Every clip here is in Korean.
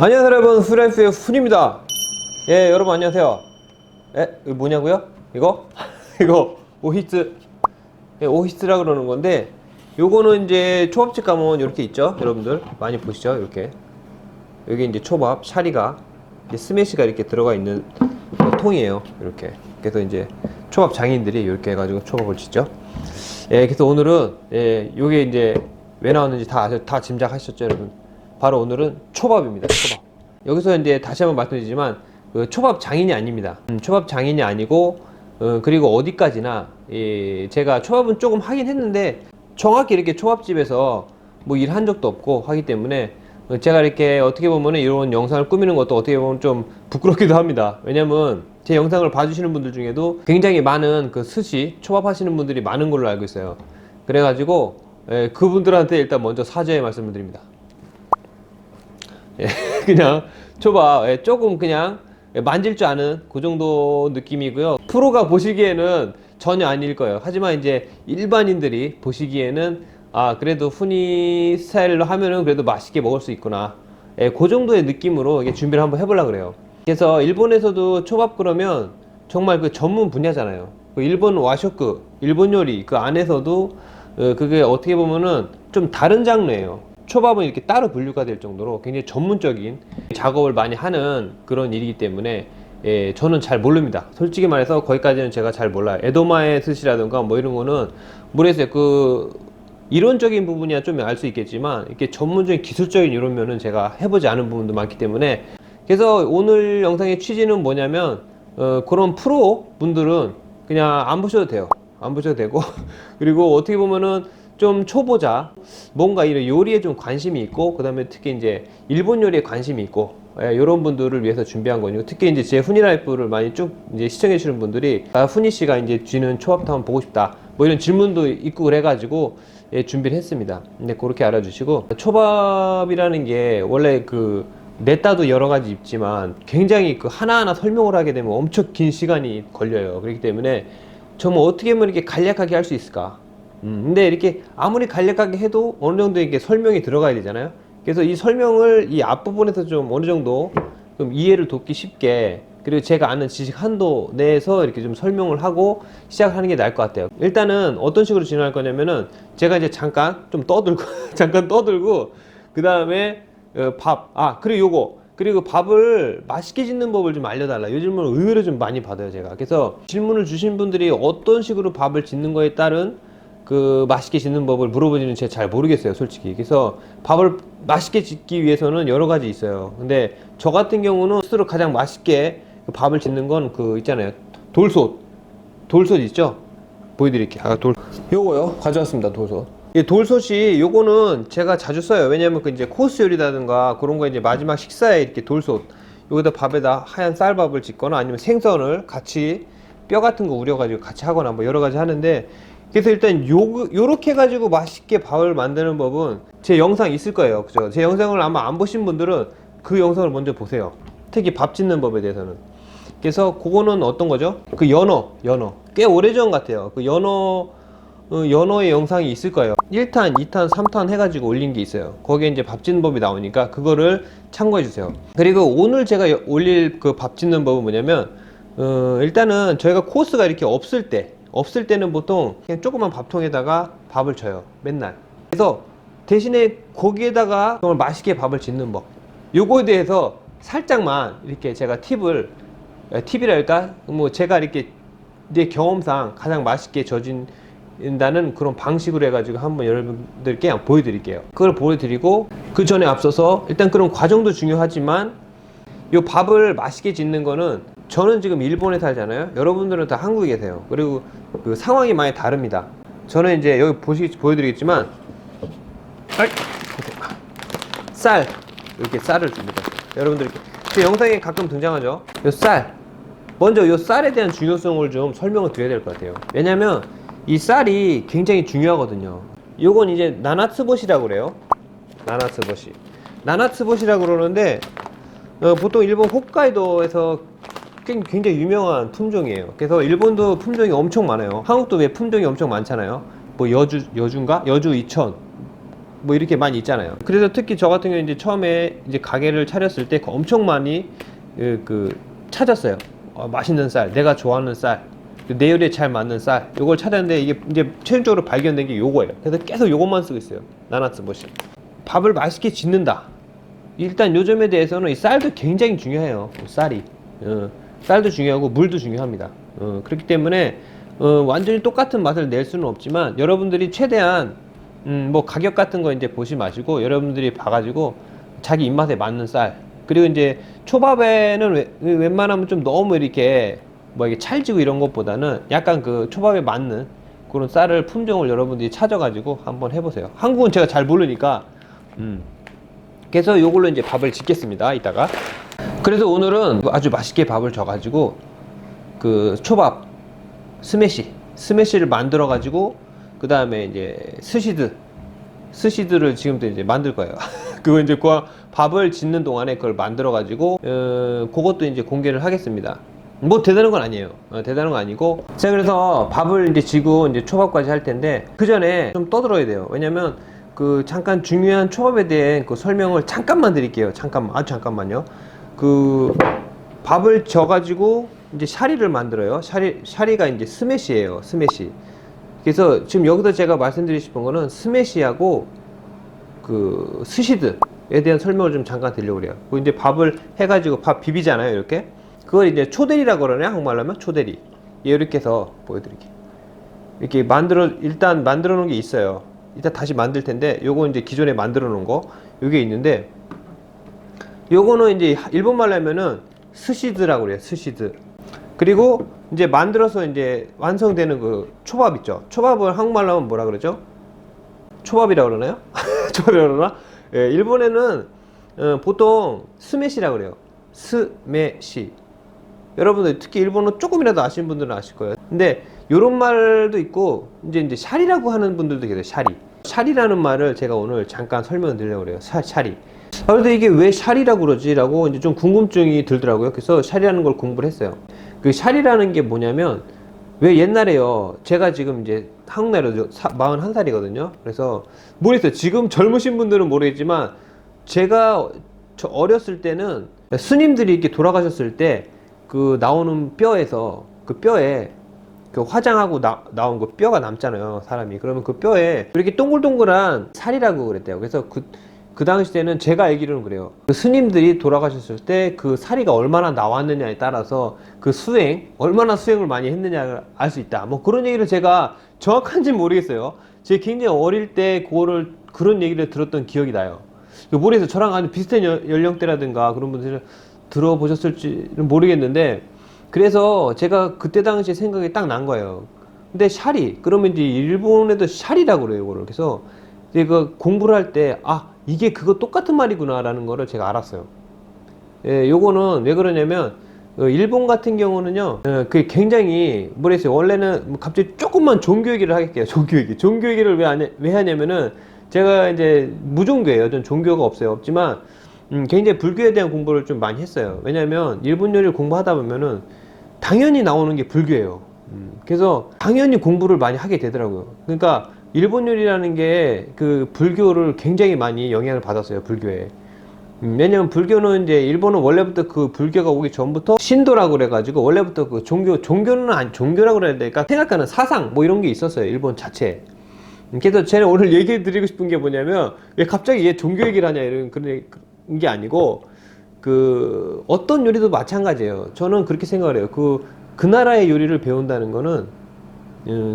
안녕하세요 여러분, 후라이프의 훈입니다. 예, 여러분 안녕하세요. 이거 뭐냐고요? 이거? 이거 오히트. 예, 오히트라 그러는 건데, 요거는 이제 초밥집 가면 이렇게 있죠, 여러분들 많이 보시죠. 이렇게 여기 이제 초밥 샤리가 이제 스매시가 이렇게 들어가 있는 통이에요. 이렇게. 그래서 이제 초밥 장인들이 이렇게 해가지고 초밥을 짓죠. 예, 그래서 오늘은 요게 이제 왜 나왔는지 다 짐작하셨죠, 여러분? 바로 오늘은 초밥입니다. 초밥. 여기서 이제 다시 한번 말씀드리지만 그 초밥 장인이 아닙니다. 초밥 장인이 아니고 그리고 어디까지나 제가 초밥은 조금 하긴 했는데 정확히 이렇게 초밥집에서 뭐 일한 적도 없고 하기 때문에 제가 이렇게 어떻게 보면 이런 영상을 꾸미는 것도 어떻게 보면 좀 부끄럽기도 합니다. 왜냐면 제 영상을 봐주시는 분들 중에도 굉장히 많은 그 스시 초밥 하시는 분들이 많은 걸로 알고 있어요. 그래가지고 그분들한테 일단 먼저 사죄의 말씀을 드립니다. 그냥 초밥 조금 그냥 만질 줄 아는 그 정도 느낌이고요. 프로가 보시기에는 전혀 아닐 거예요. 하지만 이제 일반인들이 보시기에는 그래도 훈이 스타일로 하면은 그래도 맛있게 먹을 수 있구나, 그 정도의 느낌으로 이게 준비를 한번 해보려고 그래요. 그래서 일본에서도 초밥 그러면 정말 그 전문 분야잖아요. 그 일본 와쇼크, 일본 요리 그 안에서도 그게 어떻게 보면은 좀 다른 장르예요. 초밥은 이렇게 따로 분류가 될 정도로 굉장히 전문적인 작업을 많이 하는 그런 일이기 때문에 저는 잘 모릅니다. 솔직히 말해서 거기까지는 제가 잘 몰라요. 에도마의 스시라든가 뭐 이런 거는 모르겠어요. 그 이론적인 부분이야 좀 알 수 있겠지만 이렇게 전문적인 기술적인 이런 면은 제가 해보지 않은 부분도 많기 때문에, 그래서 오늘 영상의 취지는 뭐냐면 그런 프로 분들은 그냥 안 보셔도 돼요. 안 보셔도 되고 그리고 어떻게 보면은 좀 초보자, 뭔가 이런 요리에 좀 관심이 있고, 그 다음에 특히 이제 일본 요리에 관심이 있고, 이런 분들을 위해서 준비한 거니까, 특히 이제 제 후니라이프를 많이 쭉 이제 시청해 주시는 분들이 후니 씨가 이제 쥐는 초밥도 한번 보고 싶다, 뭐 이런 질문도 있고 그래가지고 준비를 했습니다. 근데 그렇게 알아주시고, 초밥이라는 게 원래 그 냈다도 여러 가지 있지만 굉장히 그 하나하나 설명을 하게 되면 엄청 긴 시간이 걸려요. 그렇기 때문에 정말 어떻게 하면 이렇게 간략하게 할 수 있을까? 근데 이렇게 아무리 간략하게 해도 어느 정도 이렇게 설명이 들어가야 되잖아요. 그래서 이 설명을 이 앞부분에서 좀 어느 정도 좀 이해를 돕기 쉽게, 그리고 제가 아는 지식 한도 내에서 이렇게 좀 설명을 하고 시작하는 게 나을 것 같아요. 일단은 어떤 식으로 진행할 거냐면은 제가 이제 잠깐 좀 떠들고 잠깐 떠들고, 그 다음에 그리고 요거, 그리고 밥을 맛있게 짓는 법을 좀 알려달라, 요 질문을 의외로 좀 많이 받아요, 제가. 그래서 질문을 주신 분들이 어떤 식으로 밥을 짓는 거에 따른 그 맛있게 짓는 법을 물어보지는 제가 잘 모르겠어요, 솔직히. 그래서 밥을 맛있게 짓기 위해서는 여러 가지 있어요. 근데 저 같은 경우는 스스로 가장 맛있게 그 밥을 짓는 건 그 있잖아요, 돌솥 있죠? 보여드릴게요. 요거요, 가져왔습니다. 돌솥. 이 돌솥이, 요거는 제가 자주 써요. 왜냐면 그 이제 코스 요리라든가 그런 거 이제 마지막 식사에 이렇게 돌솥, 여기다 밥에다 하얀 쌀밥을 짓거나 아니면 생선을 같이 뼈 같은 거 우려가지고 같이 하거나 뭐 여러 가지 하는데, 그래서 일단 요렇게 해가지고 맛있게 밥을 만드는 법은 제 영상 있을 거예요. 그죠? 제 영상을 아마 안 보신 분들은 그 영상을 먼저 보세요. 특히 밥 짓는 법에 대해서는. 그래서 그거는 어떤 거죠? 그 연어 꽤 오래전 같아요. 그 연어의 영상이 있을 거예요. 1탄, 2탄, 3탄 해가지고 올린 게 있어요. 거기에 이제 밥 짓는 법이 나오니까 그거를 참고해 주세요. 그리고 오늘 제가 올릴 그 밥 짓는 법은 뭐냐면, 일단은 저희가 코스가 이렇게 없을 때는 보통 그냥 조그만 밥통에다가 밥을 줘요, 맨날. 그래서 대신에 거기에다가 정말 맛있게 밥을 짓는 법, 요거에 대해서 살짝만 이렇게 제가 팁이랄까, 뭐 제가 이렇게 내 경험상 가장 맛있게 져진다는 그런 방식으로 해가지고 한번 여러분들께 한번 보여드릴게요. 그걸 보여드리고, 그 전에 앞서서 일단 그런 과정도 중요하지만 요 밥을 맛있게 짓는 거는, 저는 지금 일본에 살잖아요. 여러분들은 다 한국에 계세요. 그리고 그 상황이 많이 다릅니다. 저는 이제 여기 보여드리겠지만, 이렇게 쌀을 줍니다. 여러분들 제 영상에 가끔 등장하죠, 요 쌀. 먼저 요 쌀에 대한 중요성을 좀 설명을 드려야 될 것 같아요. 왜냐면 이 쌀이 굉장히 중요하거든요. 요건 이제 나나츠보시라고 그래요. 나나츠보시라고 그러는데, 보통 일본 홋카이도에서 굉장히 유명한 품종이에요. 그래서 일본도 품종이 엄청 많아요. 한국도 왜 품종이 엄청 많잖아요. 뭐 여주인가? 여주 2000, 뭐 이렇게 많이 있잖아요. 그래서 특히 저 같은 경우는 이제 처음에 이제 가게를 차렸을 때 엄청 많이 찾았어요. 맛있는 쌀, 내가 좋아하는 쌀, 내 요리에 잘 맞는 쌀, 요걸 찾았는데 이게 이제 최종적으로 발견된 게 요거예요. 그래서 계속 요것만 쓰고 있어요. 나나츠 버시. 밥을 맛있게 짓는다. 일단 요점에 대해서는 이 쌀도 굉장히 중요해요. 쌀이. 쌀도 중요하고 물도 중요합니다. 그렇기 때문에 완전히 똑같은 맛을 낼 수는 없지만 여러분들이 최대한 뭐 가격 같은 거 이제 보지 마시고 여러분들이 봐가지고 자기 입맛에 맞는 쌀, 그리고 이제 초밥에는 웬만하면 좀 너무 이렇게 뭐 이게 찰지고 이런 것보다는 약간 그 초밥에 맞는 그런 쌀을 품종을 여러분들이 찾아가지고 한번 해보세요. 한국은 제가 잘 모르니까 그래서 요걸로 이제 밥을 짓겠습니다. 이따가. 그래서 오늘은 아주 맛있게 밥을 져가지고 그 초밥 스매시를 만들어 가지고 그 다음에 이제 스시드를 지금도 이제 만들 거예요. 그거 이제 그 밥을 짓는 동안에 그걸 만들어 가지고 그것도 이제 공개를 하겠습니다. 뭐 대단한 건 아니에요. 대단한 건 아니고. 제가 그래서 밥을 이제 지고 이제 초밥까지 할 텐데 그 전에 좀 떠들어야 돼요. 왜냐면 그 잠깐 중요한 초밥에 대한 그 설명을 잠깐만 드릴게요. 아주 잠깐만요. 그 밥을 져 가지고 이제 샤리를 만들어요. 샤리가 이제 스매시예요. 스매시. 그래서 지금 여기서 제가 말씀드리고 싶은 거는 스매시하고 그 스시드에 대한 설명을 좀 잠깐 드리려고 그래요. 그 이제 밥을 해가지고 밥 비비잖아요. 이렇게. 그걸 이제 초대리라고 그러네요. 한국말로 하면 초대리. 이렇게 해서 보여드릴게요. 이렇게 일단 만들어 놓은 게 있어요. 이따 다시 만들 텐데, 요거 이제 기존에 만들어 놓은 거, 요게 있는데, 요거는 이제 일본말로 하면은 스시드라고 그래요. 스시드. 그리고 이제 만들어서 이제 완성되는 그 초밥 있죠. 초밥을 한국말로 하면 뭐라 그러죠? 초밥이라고 그러나요? 초밥이라고 그러나? 예, 일본에는 보통 스매시라고 그래요. 스매시. 여러분들 특히 일본어 조금이라도 아시는 분들은 아실 거예요. 근데 요런 말도 있고 이제 샤리라고 하는 분들도 계세요. 샤리라는 말을 제가 오늘 잠깐 설명드리려고 그래요. 샤리. 그래도 이게 왜 샤리라고 그러지라고 이제 좀 궁금증이 들더라고요. 그래서 샤리라는 걸 공부를 했어요. 그 샤리라는 게 뭐냐면, 왜 옛날에요, 제가 지금 이제 한국 나이로 41살이거든요. 그래서 모르겠어요. 지금 젊으신 분들은 모르겠지만 제가 어렸을 때는 스님들이 이렇게 돌아가셨을 때 그 나오는 뼈에서 그 뼈에 그 화장하고 나온 그 뼈가 남잖아요, 사람이. 그러면 그 뼈에 이렇게 동글동글한 살이라고 그랬대요. 그래서 그 당시 때는 제가 알기로는 그래요. 그 스님들이 돌아가셨을 때 그 사리가 얼마나 나왔느냐에 따라서 그 얼마나 수행을 많이 했느냐를 알 수 있다. 뭐 그런 얘기를 제가 정확한지는 모르겠어요. 제가 굉장히 어릴 때 그런 얘기를 들었던 기억이 나요. 모르겠어요. 저랑 아주 비슷한 연령대라든가 그런 분들은 들어보셨을지는 모르겠는데, 그래서 제가 그때 당시에 생각이 딱 난 거예요. 근데 샤리, 그러면 이제 일본에도 샤리라고 그래요, 이거를. 그래서 제가 공부를 할 때, 이게 그거 똑같은 말이구나 라는 거를 제가 알았어요. 예, 요거는 왜 그러냐면, 일본 같은 경우는요, 그게 굉장히, 뭐랬어요. 원래는 갑자기 조금만 종교 얘기를 하겠게요. 종교 얘기를 왜 하냐면은, 제가 이제 무종교예요. 전 종교가 없지만, 굉장히 불교에 대한 공부를 좀 많이 했어요. 왜냐면 일본 요리를 공부하다 보면은 당연히 나오는 게 불교예요. 그래서 당연히 공부를 많이 하게 되더라고요. 그러니까 일본 요리라는 게 그 불교를 굉장히 많이 영향을 받았어요. 불교에. 왜냐면 불교는 이제 일본은 원래부터 그 불교가 오기 전부터 신도라고 그래가지고 원래부터 그 종교는 종교라고 그래야 될까 생각하는 사상 뭐 이런 게 있었어요. 일본 자체에. 그래서 제가 오늘 얘기 드리고 싶은 게 뭐냐면, 왜 갑자기 얘 종교 얘기를 하냐 이런 그런 게 아니고, 그 어떤 요리도 마찬가지예요. 저는 그렇게 생각을 해요. 그 나라의 요리를 배운다는 거는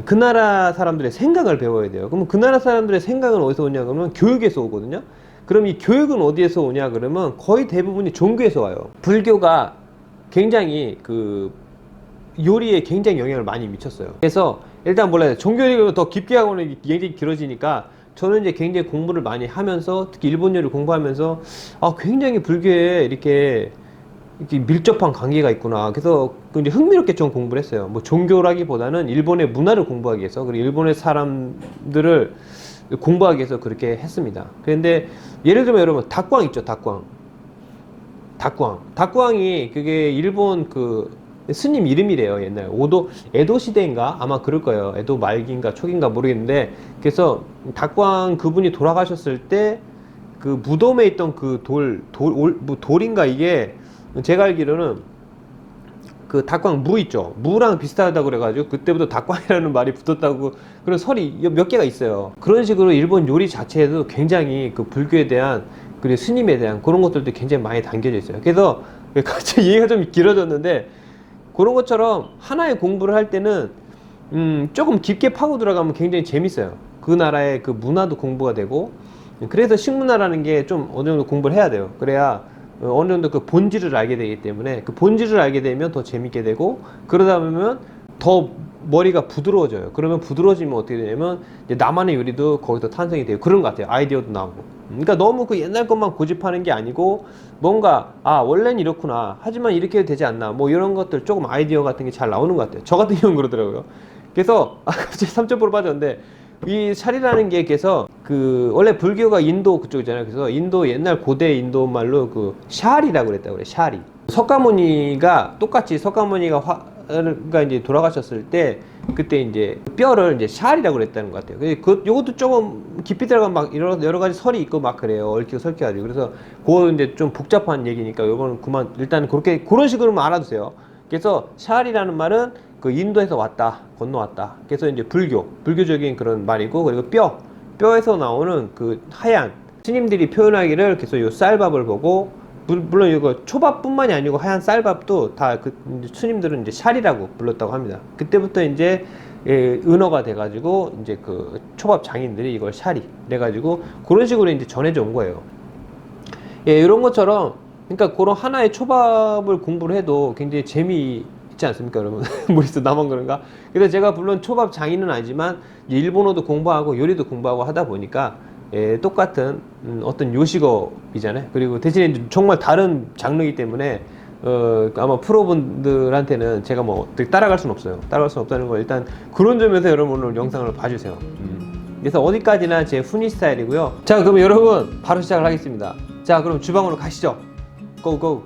그 나라 사람들의 생각을 배워야 돼요. 그러면 그 나라 사람들의 생각은 어디서 오냐 그러면 교육에서 오거든요. 그럼 이 교육은 어디에서 오냐 그러면 거의 대부분이 종교에서 와요. 불교가 굉장히 그 요리에 굉장히 영향을 많이 미쳤어요. 그래서 일단 몰라요. 종교 얘기를 더 깊게 하고는 굉장히 길어지니까, 저는 이제 굉장히 공부를 많이 하면서, 특히 일본 요리를 공부하면서 굉장히 불교에 이렇게 밀접한 관계가 있구나. 그래서 이제 흥미롭게 좀 공부를 했어요. 뭐 종교라기보다는 일본의 문화를 공부하기 위해서, 그리고 일본의 사람들을 공부하기 위해서 그렇게 했습니다. 그런데 예를 들면 여러분 닭광 있죠. 닭광이 그게 일본 그 스님 이름이래요. 옛날 에도 시대인가 아마 그럴 거예요. 에도 말기인가 초기인가 모르겠는데, 그래서 닥광 그분이 돌아가셨을 때 그 무덤에 있던 그 돌인가, 이게 제가 알기로는 그 닥광 무 있죠. 무랑 비슷하다고 그래가지고 그때부터 닥광이라는 말이 붙었다고, 그런 설이 몇 개가 있어요. 그런 식으로 일본 요리 자체에도 굉장히 그 불교에 대한, 그리고 스님에 대한 그런 것들도 굉장히 많이 담겨져 있어요. 그래서 갑자기 얘기가 좀 길어졌는데, 그런 것처럼 하나의 공부를 할 때는 조금 깊게 파고 들어가면 굉장히 재밌어요. 그 나라의 그 문화도 공부가 되고, 그래서 식문화라는 게 좀 어느 정도 공부를 해야 돼요. 그래야 어느 정도 그 본질을 알게 되기 때문에, 그 본질을 알게 되면 더 재밌게 되고, 그러다 보면 더 머리가 부드러워져요. 그러면 부드러워지면 어떻게 되냐면 이제 나만의 요리도 거기서 탄생이 돼요. 그런 것 같아요. 아이디어도 나오고. 그러니까 너무 그 옛날 것만 고집하는 게 아니고, 뭔가 원래는 이렇구나, 하지만 이렇게 해도 되지 않나, 뭐 이런 것들 조금 아이디어 같은 게 잘 나오는 것 같아요. 저 같은 경우는 그러더라고요. 그래서 갑자기 3점으로 빠졌는데, 이 샬이라는 게, 그래서 그 원래 불교가 인도 그쪽이잖아요. 그래서 인도, 옛날 고대 인도 말로 그 샬이라고 그랬다고 그래. 샬이. 석가모니가 똑같이, 석가모니가 이제 돌아가셨을 때, 그때 이제 뼈를 이제 샬이라고 그랬다는 것 같아요. 요것도 조금 깊이 들어가면 막 여러 가지 설이 있고 막 그래요. 얽히고 설켜가지고. 그래서 그거는 이제 좀 복잡한 얘기니까 요거는 그만, 일단 그런 식으로만 알아두세요. 그래서 샬이라는 말은 그 인도에서 왔다, 건너왔다. 그래서 이제 불교적인 그런 말이고, 그리고 뼈에서 나오는 그 하얀, 스님들이 표현하기를, 그래서 요 쌀밥을 보고, 물론 이거 초밥뿐만이 아니고 하얀 쌀밥도 다 그 스님들은 이제 샬이라고 불렀다고 합니다. 그때부터 이제 은어가 돼가지고 이제 그 초밥 장인들이 이걸 샬이 그래가지고 그런 식으로 이제 전해져 온 거예요. 이런 것처럼, 그러니까 그런 하나의 초밥을 공부를 해도 굉장히 재미있지 않습니까, 여러분? 뭐있어, 나만 그런가? 그래서 제가 물론 초밥 장인은 아니지만 일본어도 공부하고 요리도 공부하고 하다 보니까 똑같은 어떤 요식업이잖아요. 그리고 대신에 정말 다른 장르이기 때문에 아마 프로분들한테는 제가 뭐 어떻게 따라갈 수는 없어요. 따라갈 수는 없다는 거, 일단 그런 점에서 여러분 오늘 영상을 봐주세요. 그래서 어디까지나 제 훈이 스타일이고요. 자, 그럼 여러분 바로 시작을 하겠습니다. 자, 그럼 주방으로 가시죠. 고고.